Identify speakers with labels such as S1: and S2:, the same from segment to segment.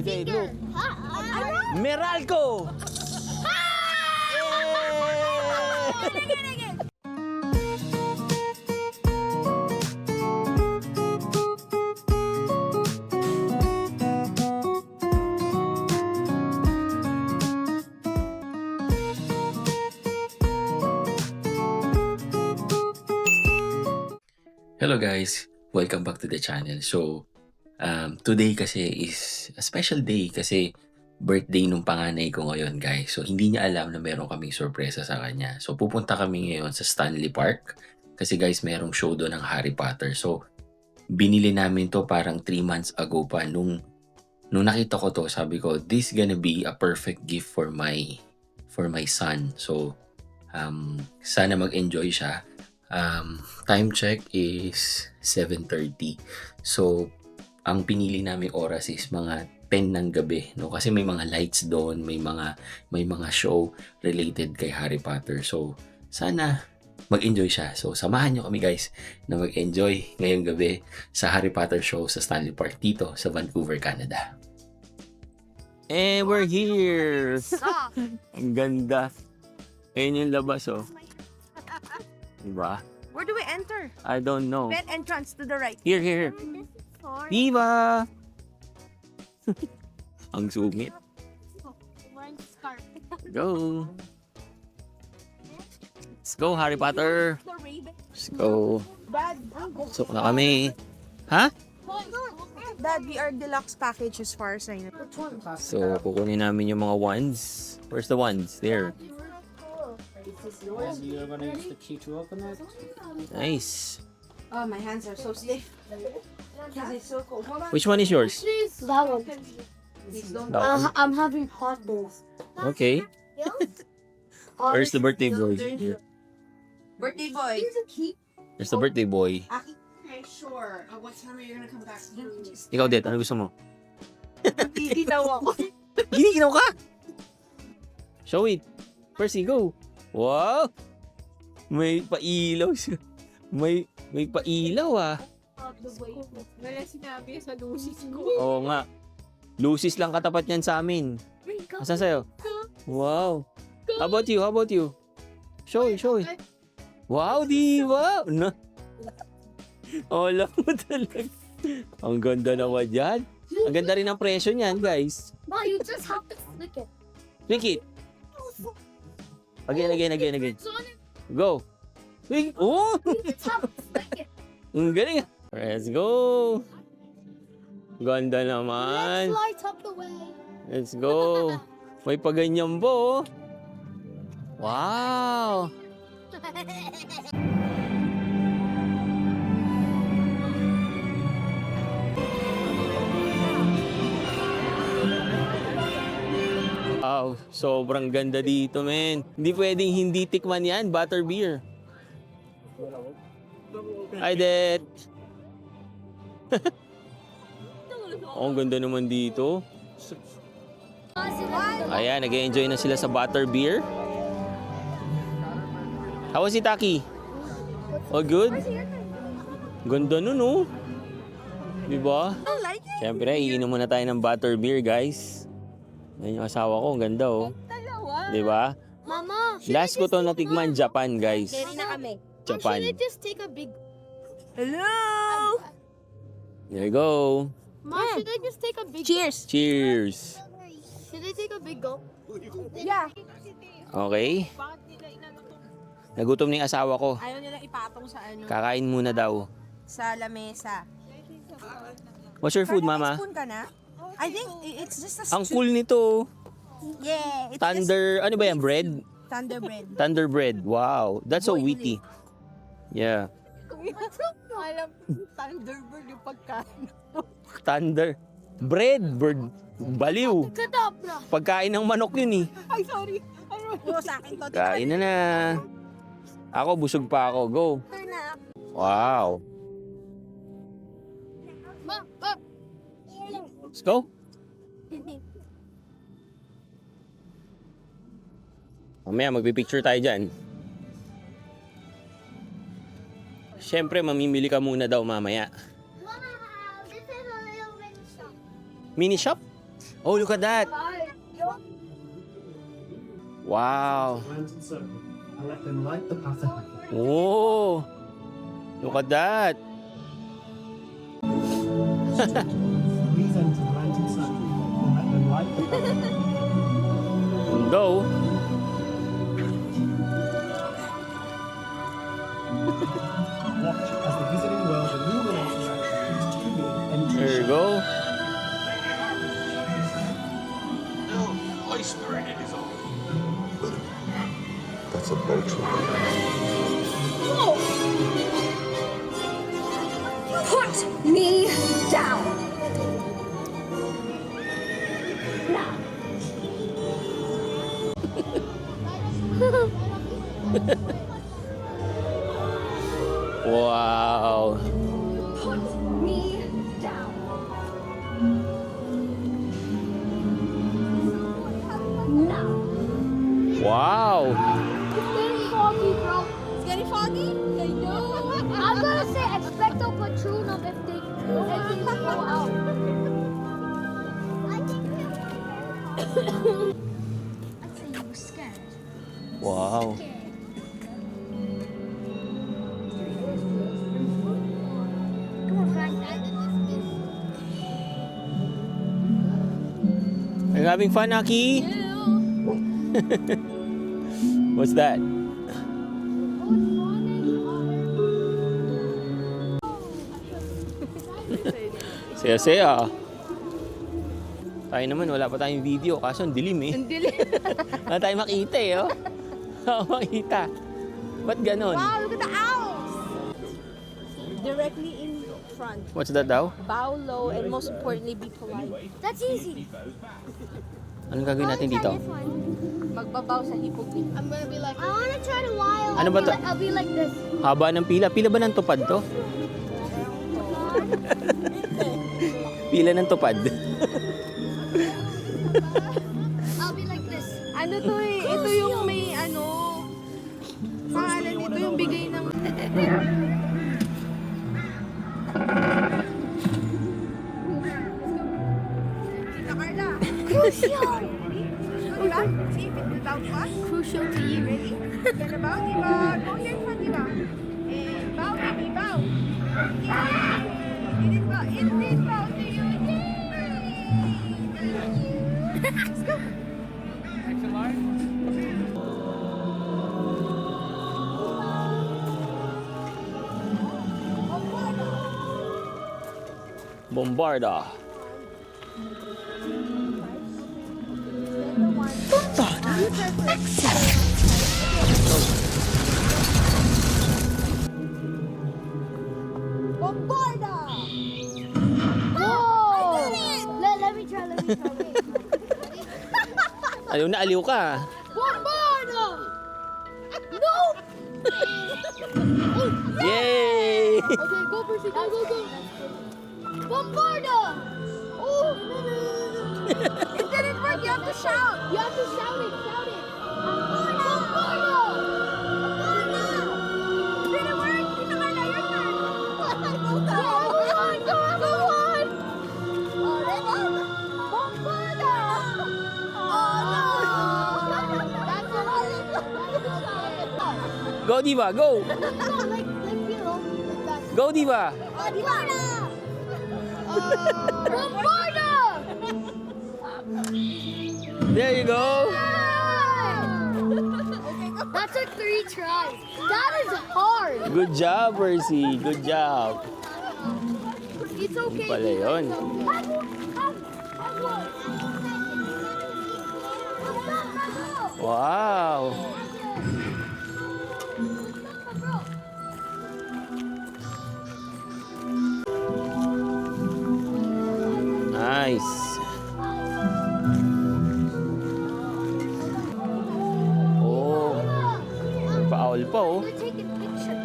S1: Hey, look. Meralco!
S2: Hello guys, welcome back to the channel. So, today kasi is a special day kasi birthday nung panganay ko ngayon guys. So, hindi niya alam na meron kaming sorpresa sa kanya. So, pupunta kami ngayon sa Stanley Park kasi guys, merong show doon ng Harry Potter. So, binili namin to parang 3 months ago pa. Nung nakita ko to, sabi ko, this gonna be a perfect gift for my son. So, sana mag-enjoy siya. Time check is 7:30. So, ang pinili naming oras is mga 10 ng gabi, no? Kasi may mga lights doon, may mga show related kay Harry Potter. So, sana mag-enjoy siya. So, samahan nyo kami guys na mag-enjoy ngayong gabi sa Harry Potter show sa Stanley Park dito sa Vancouver, Canada.
S1: And we're here! Ang ganda. Ayun yung labas, oh. Diba?
S3: Where do we enter?
S1: I don't know.
S3: Main entrance to the right.
S1: Here. Diva! Ang sungit. Go! Let's go, Harry Potter! Let's go.
S3: Dad,
S1: Pasok na kami. Ha?
S3: Dad, we are deluxe package as far as I know.
S1: So, kukunin namin yung mga wands. Where's the wands? There.
S4: And you're gonna use the key to open it.
S1: Nice.
S3: Oh, my hands are so stiff. Because it's so cold.
S1: Which one is yours?
S5: That one.
S3: Please don't.
S1: That one.
S5: I'm having hot balls.
S1: Okay. Where's the birthday boy?
S3: Birthday boy.
S1: Where's the birthday boy?
S3: Okay, sure. What time are you gonna come back?
S1: Ikaw, Det, ano gusto mo?
S3: Titinaw ako.
S1: Giniginaw ka? Show it. Percy, go. Wow! May pailaw siya. May pailaw ah.
S5: Wala sinabi sa lusis ko.
S1: Oo nga. Lucis lang katapat niyan sa amin. Asan sa'yo? Wow. How about you? Show it. Wow, diba? Na. Wala mo talaga. Ang ganda naman yan. Ang ganda rin ang presyo niyan, guys.
S5: Ma, you just have to flick it.
S1: Click it. Again. Go. Click. Oh!
S5: You just have to flick it.
S1: Ang galing. Let's go. Ganda
S5: Let's
S1: naman.
S5: light up the way.
S1: Let's go. May paganyan po. Wow. Wow, sobrang ganda dito, men. Hindi pwedeng hindi tikman yan, butterbeer. Hi, Det. Oh, ang ganda naman dito. Ayan, nag-enjoy na sila sa butterbeer. How was it, Taki? Oh, good? Ganda nun, oh. Diba?
S3: I like it.
S1: Siyempre, iinom muna tayo ng butterbeer, guys. Yan yung asawa ko, ang ganda, oh.
S3: Dalawa.
S1: Diba?
S5: Mama,
S1: Last ko to natikman, Japan, guys.
S5: ready na kami.
S1: Japan.
S5: Should I just take a big...
S3: Hello.
S1: There you go.
S5: Ma, should I just take a big...
S3: Cheers.
S1: Cheers.
S5: Should I take a big gulp?
S3: Yeah.
S1: Okay. Nagutom na yung asawa ko.
S3: Ayaw nila ipatong sa ano.
S1: Kakain muna daw.
S3: Sa lamesa.
S1: What's your food,
S3: May
S1: Mama?
S3: spoon ka na? I think it's just a
S1: Ang cool nito.
S3: Yeah. It's
S1: Thunder, ano ba yan? Bread?
S3: just Thunder bread.
S1: Thunder bread. Wow. That's so
S3: Boy,
S1: witty. Yeah.
S3: Alam, Thunderbird yung pagkain.
S1: Thunder. Bread. Bird. Baliw.
S5: Cut up na.
S1: Pagkain ng manok yun eh.
S3: Ay, sorry. Ano? Sa akin to.
S1: Kain na na. Ako, busog pa ako. Go.
S3: Na.
S1: Wow.
S5: Ma,
S1: Let's go. Mamaya, magpipicture tayo dyan. Siyempre, mamimili ka muna daw mamaya.
S5: Mama, this is a little mini shop.
S1: Mini shop? Oh, look at that. Wow.
S4: Lantern circle. I let them light the path.
S1: Oh, look at that.
S4: Please enter the lantern circle and let them light the path.
S1: Go.
S4: Watch as the visiting world illuminates its truly entry.
S1: There you go.
S6: That's a boat.
S3: Put me down. Now.
S1: Wow.
S3: Put me down. Now.
S1: Wow.
S7: It's getting foggy, bro.
S5: It's getting foggy? I know.
S7: I'm gonna say expecto patronum if they go out. I'd say you were scared.
S1: Wow.
S7: Come on, Frank.
S1: Are you having fun, Aki? What's that? Saya-saya. Tayo naman, wala pa tayong video. Kaso ang dilim eh.
S5: Ang dilim.
S1: Wala tayong makita eh, oh. Wala makita. Ba't ganon?
S5: Wow, look at the owls. Directly in front.
S1: What's that daw?
S5: Bow low and most importantly, be polite.
S7: That's easy.
S1: Anong gagawin natin dito?
S7: This one.
S5: Magbabaw sa hipoglyph. I'm gonna be like,
S7: I wanna try the wild.
S1: Ano ba to?
S7: I'll be like this.
S1: Haba ng pila. Pila ba ng tupad to? Pila ng tupad.
S7: I'll be like this.
S5: ano to eh, ito yung may ano, pangalan nito yung bigay ng... Tita Carla.
S7: Crucial.
S5: Diba? See if it's about us.
S7: Crucial to you.
S5: Ready? Gonna bow, diba? Go here in front, diba? And bow, baby, bow. Yay! It is bow to you. Yay! Let's go.
S1: Bombarda.
S5: Bombarda!
S7: Whoa! Let me try. Wait.
S1: Aliw na aliw ka.
S7: Bombarda! No!
S1: Yay!
S7: Okay, go Percy, go. Bombarda! Oh!
S5: It didn't work, you have to shout!
S7: You have to shout it. Bombarda!
S5: It didn't work! Tita Carla, your turn!
S7: Go on!
S5: Bombarda! Oh no!
S1: Go, Diva, go!
S7: Like Philo. Like that.
S1: Go, Diva!
S7: Bombarda! Bombarda!
S1: There you go!
S7: That took 3 tries. That is hard.
S1: Good job, Percy. Good job.
S7: It's okay.
S1: Yung pala yun. Wow! Nice. Oh, paul pa oh.
S7: We're taking pictures.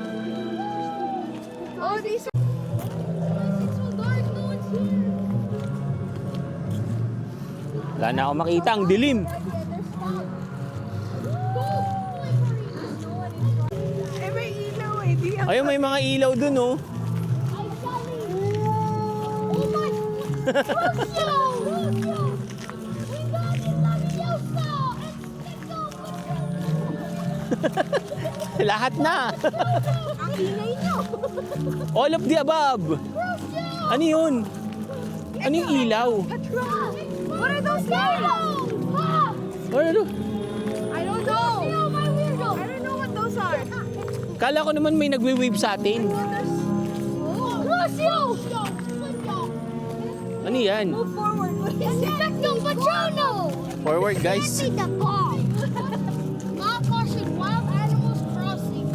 S5: Oh, these
S7: It's so dark. No one's here.
S1: Wala na ako makita, ang dilim.
S5: eh, may ilaw eh. Di ako.
S1: Ayun, may mga ilaw dun oh.
S7: Oh my! Crucio!
S1: Lahat na.
S5: Ang ingay nyo.
S1: All of the above. Ano yun? Ano yung ilaw?
S5: What are those guys?
S1: Ano?
S5: I don't know. I don't know what those are.
S1: Kala ko naman may nagwe-wave sa atin.
S7: Crucio!
S1: Ano yan?
S5: Move forward.
S7: Expecto Patrono!
S1: Forward, guys.
S7: See the car. Not crossing wild animals crossing.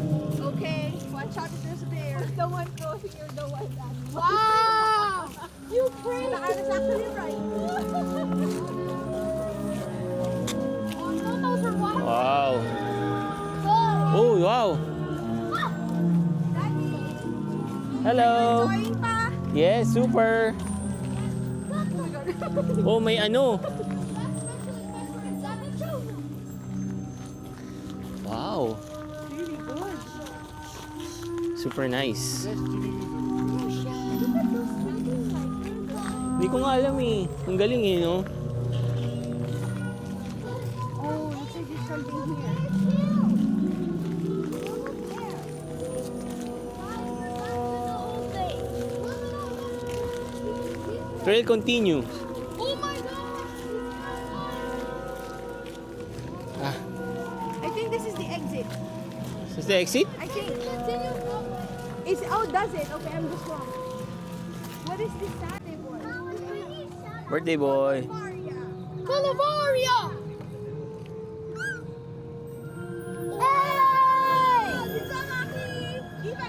S5: Okay, watch out if there's a bear. The one crossing, you're the one that.
S7: Wow!
S5: You pray. I was actually right.
S7: Oh no, those are wild.
S1: Wow.
S7: Oh.
S1: Oh, wow. Hello.
S5: Enjoying pa.
S1: Yes, super. Oh, may ano. Wow.
S5: Really good.
S1: Super nice. Hindi ko nga alam eh. Ang galing eh, no?
S5: Oh, looks like there's something here.
S1: Trail continue.
S7: Oh my god!
S1: Ah,
S5: I think this is the exit.
S1: is this the exit?
S5: I think.
S7: Continue forward.
S5: Is oh, does it? Okay, I'm just wrong. What is this Saturday boy?
S1: Birthday boy.
S5: Maria.
S7: Calabaria!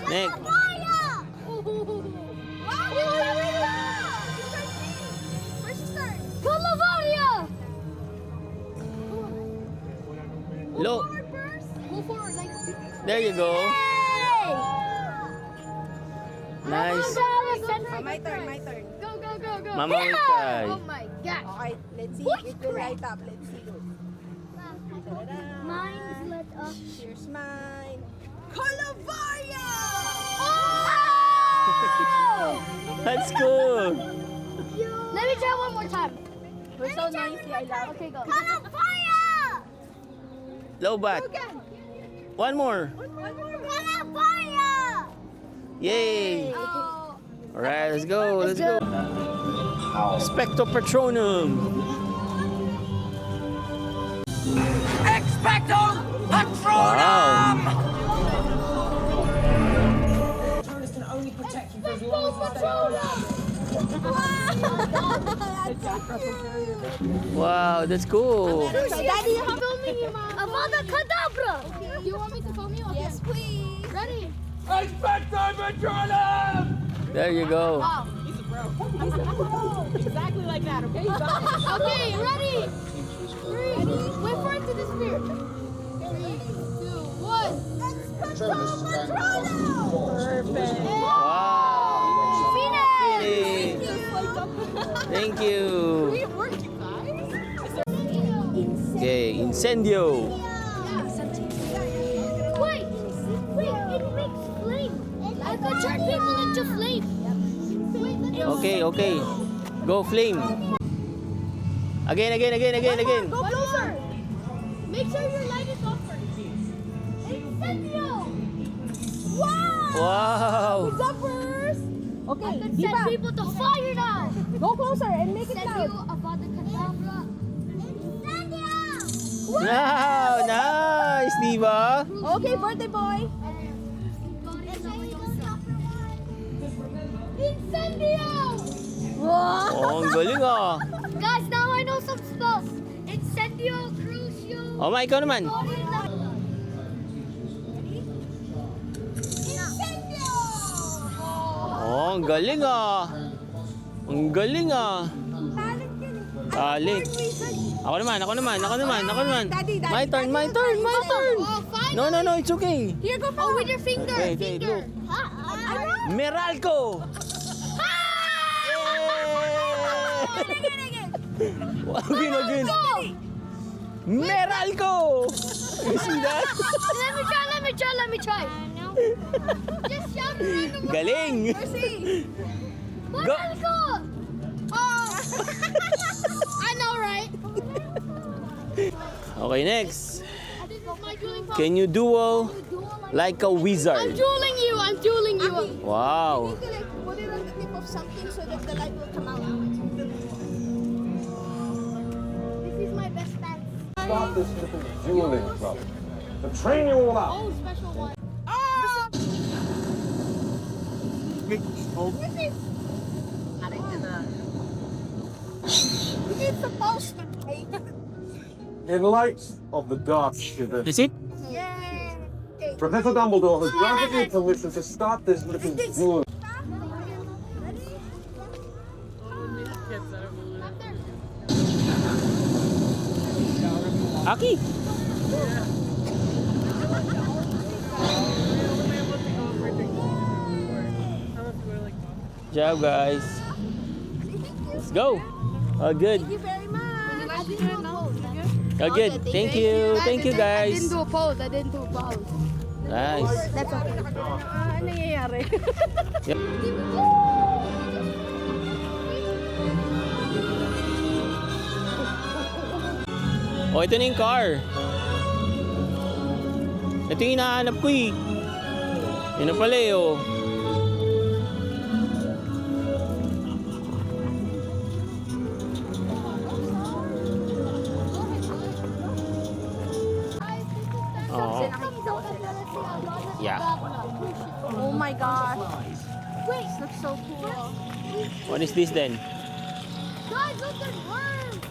S1: Next.
S5: Where's the start?
S7: Calabaria!
S1: Low.
S7: Move forward, like.
S1: There you go.
S7: Hey!
S1: Nice.
S5: My turn, my turn.
S7: Go, go, go, go.
S1: Mama will cry.
S7: Oh my god.
S5: Okay, let's see
S7: What
S5: if it will
S7: crap?
S5: light up. Let's see. Ta-da.
S7: Mine's lit up.
S5: Here's mine. Calavaria!
S1: That's cool.
S7: Let me try one more time.
S5: We're so noisy. I love it.
S7: Okay, go. Calabaria!
S1: Low bat.
S5: Again.
S1: One more.
S5: One more.
S7: Calabaria!
S1: Yay.
S5: Oh.
S1: Alright, let's go. Let's go. Specto Patronum. Wow. Wow, that's cool.
S5: So, Daddy, you have
S7: Filming you, Mom. Avada Kedavra! You want me to film you?
S5: Yes, please.
S7: Ready?
S1: There you go.
S5: Exactly like that, okay? You got it.
S7: Okay, ready? 3. Wait for it to disappear. 3, 2, 1.
S5: Perfect.
S1: Wow.
S7: Phoenix!
S1: Thank you.
S5: It worked, you guys.
S1: Okay, incendio.
S7: Wait, it makes flame. I could turn people into flame.
S1: Okay, okay. Go flame. Again.
S5: Go closer.
S7: Make sure your light is off first. Incendio!
S5: Wow.
S1: Wow.
S5: Jumpers. Okay,
S7: I could
S5: di
S7: set
S5: ba?
S7: people to fire now.
S5: Go closer and make it
S7: Incendio,
S5: loud.
S7: Avada Kedavra. Incendio!
S1: Wow, nice, diba?
S5: Okay, birthday boy.
S7: Incendio!
S1: Oh, ang galing ah.
S7: Guys, now I know some spells. Incendio, Crucio.
S1: Oh, ma, ikaw naman.
S7: Incendio!
S1: Oh, ang galing ah. Ang galing ah.
S5: Talent yun eh.
S1: Talent.
S5: Wizard.
S1: Ako naman.
S5: Daddy,
S1: My turn.
S5: Oh,
S7: fine.
S1: No, it's okay.
S5: Here, go
S7: Oh, with your finger.
S1: Okay,
S7: finger.
S1: look. Meralco! Wow, again. Meralco! You see that?
S7: Let me try. Just shout it randomly.
S1: Galing! Go!
S7: Meralco! Oh! I know, right?
S1: Okay, next.
S7: This is my Julie
S1: Can you duel like a
S5: I'm
S1: wizard?
S5: dueling you. I'm dueling you.
S1: Wow.
S5: You like put it on the tip of something so that the light will come out. This is my best dance.
S6: Start this little dueling club to train you all out.
S5: Oh, special one.
S3: It's supposed to take.
S6: In light of the dark shivers,
S1: Is it?
S3: Yay!
S6: Professor Dumbledore has granted you permission to start this little duel.
S1: Aki. Good job, guys. Let's go. Oh, good.
S5: Thank you very much.
S1: Oh, good. Thank you. Thank you,
S5: I
S1: guys.
S5: didn't do a pose. I didn't do a pose.
S1: Nice.
S5: That's okay. Ano nangyayari?
S1: Yep. Oh, ito na yung car. Ito yung hinahanap ko eh. Yun na pala eh, oh. Oo. Yeah.
S5: Oh my gosh. Wait, this looks so cool.
S1: What is this then?
S5: Guys, look at worms.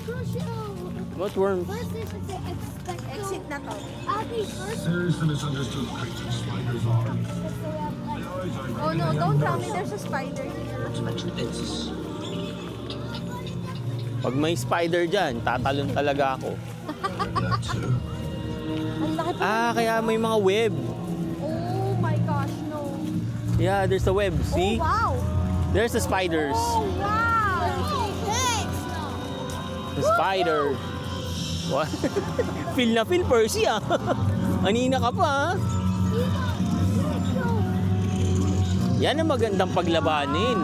S5: Crucial.
S1: What worms?
S5: First is to expect
S3: Exit na to.
S5: Abby first.
S4: Seriously misunderstood creatures spiders are.
S5: Oh no, don't tell me there's a spider here.
S1: Pag may spider dyan, tatalon talaga ako.
S5: Ang laki pa.
S1: Ah, kaya may mga web.
S5: Oh my gosh, no.
S1: Yeah, there's a web. See?
S5: Oh wow.
S1: There's the spiders.
S5: Oh wow. Thanks.
S1: The spider. What? Feel na feel, Percy ah. Anina ka pa ah. Yan ang magandang paglabanin.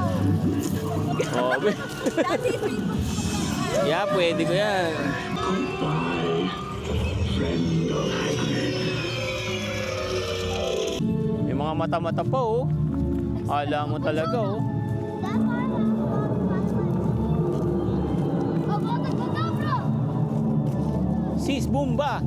S1: Oh, yeah, pwede ko yan. May mga mata-mata pa oh. Akala mo talaga oh. Sis, Bumba!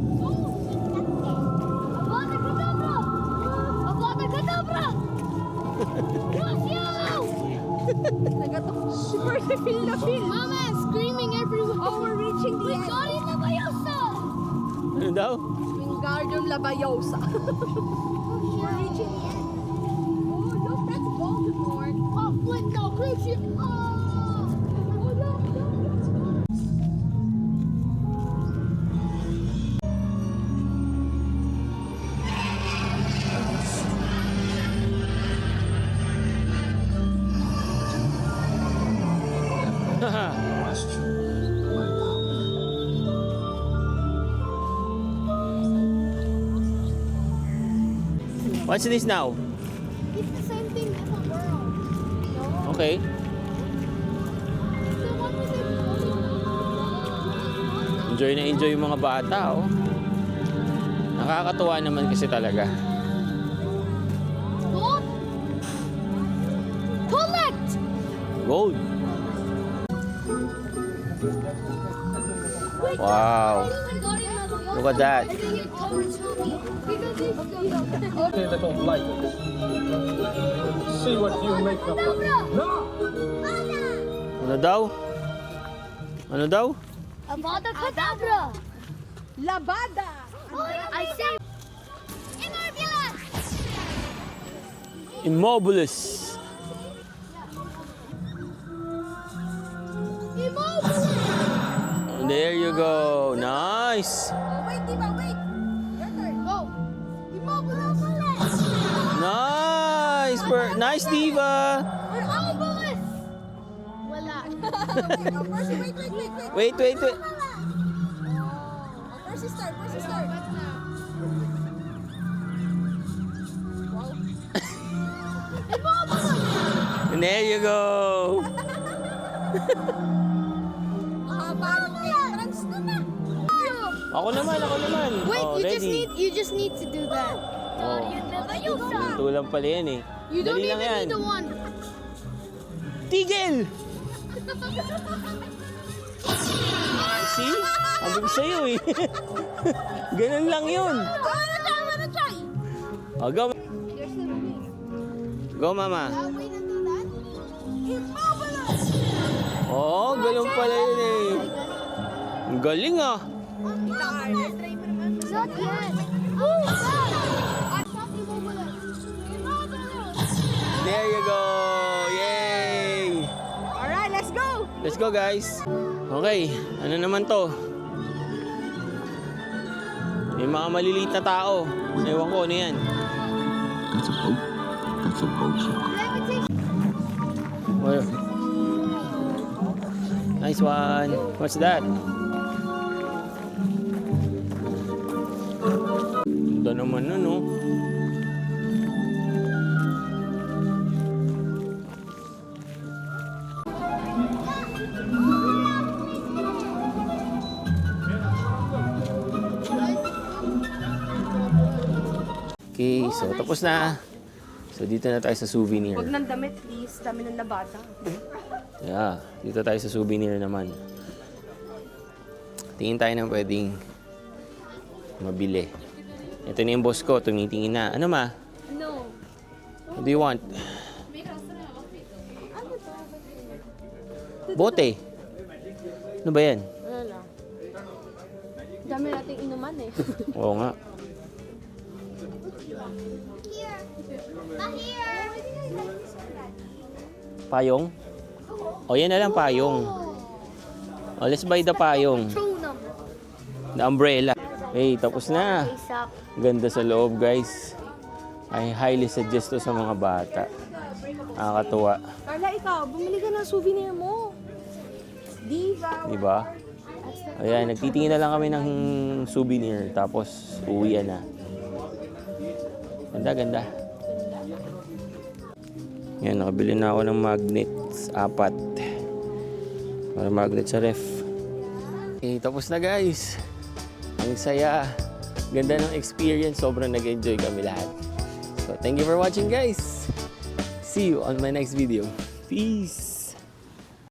S5: Mama is screaming everywhere. Oh, we're reaching the end. Wingardium Leviosa!
S1: Ano daw?
S5: Wingardium Leviosa. We're reaching the end. Oh, look, that's Voldemort. Oh, flip, no, Crucial. Oh, look.
S1: What's this now?
S5: It's the same thing as a world. No?
S1: Okay.
S5: So what is it?
S1: Enjoy na enjoy yung mga bata oh. Nakakatuwa naman kasi talaga.
S5: Gold? Collect!
S1: Gold. Wow. Look at that.
S6: Okay, little blight. See what you make of it. No!
S1: Ano daw? Ano daw?
S5: Avada Kedavra!
S3: Labada!
S5: I say Immorbilis!
S1: Immobilis.
S5: Immorbilis!
S1: There you go. Nice.
S3: Wait, Diva, wait! Your turn.
S5: Go! Immorbilis!
S1: Nice. Nice, Diva.
S5: Immorbilis! Wala.
S3: Oh, Percy, wait.
S1: Wait.
S3: Oh, Percy start.
S1: And there you go.
S3: Parang entrance na na.
S1: Ako naman.
S5: Wait,
S1: Oh, ready.
S5: you just need to do that.
S1: Oh, ito lang pala yan eh.
S5: You don't
S1: Dali lang
S5: even
S1: yan.
S5: need the one.
S1: Tigil! See? Sabi ko sa'yo eh. Ganun lang yun.
S5: Wanna try?
S1: Oh, go.
S5: Here's the ring.
S1: Go, mama.
S5: Wait until that. It's marvelous.
S1: Oh, ganun pala yun eh. Ang galing ah.
S5: Not yet. Oh, I thought you were gonna. It's marvelous.
S1: There you go. Yay!
S3: Alright, let's go!
S1: Let's go, guys. Okay, ano naman to? May mga maliliit na tao. Ewan ko, ano yan? Oh. Nice one. What's that? Ganda naman nun, no? Okay, so tapos na. So dito na tayo sa souvenir.
S3: Huwag ng damit, please. Dami ng nabata.
S1: Yeah, dito tayo sa souvenir naman. Tingin tayo ng pwedeng mabili. Ito na yung boss ko, tumitingin na. Ano ma?
S5: No.
S1: What do you want? Bote. Ano ba yan?
S5: Ano lang. Dami nating inuman eh.
S1: Oo nga. Payong? O yan na lang payong. O let's buy the payong.
S5: Tuna.
S1: The umbrella. Hey, tapos na.
S5: Face up.
S1: Ganda sa loob, guys. I highly suggest to sa mga bata. Nakakatuwa.
S3: Carla, ikaw, bumili ka ng souvenir mo. Diva.
S1: Diba? Ayan, nagtitingin na lang kami ng souvenir. Tapos, uwian na. Ganda, ganda. Yan, nakabili na ako ng magnets. 4. Para magnet sa ref. Okay, tapos na guys. Ang saya. Ganda ng experience. Sobrang nag-enjoy kami lahat. So, thank you for watching guys. See you on my next video. Peace!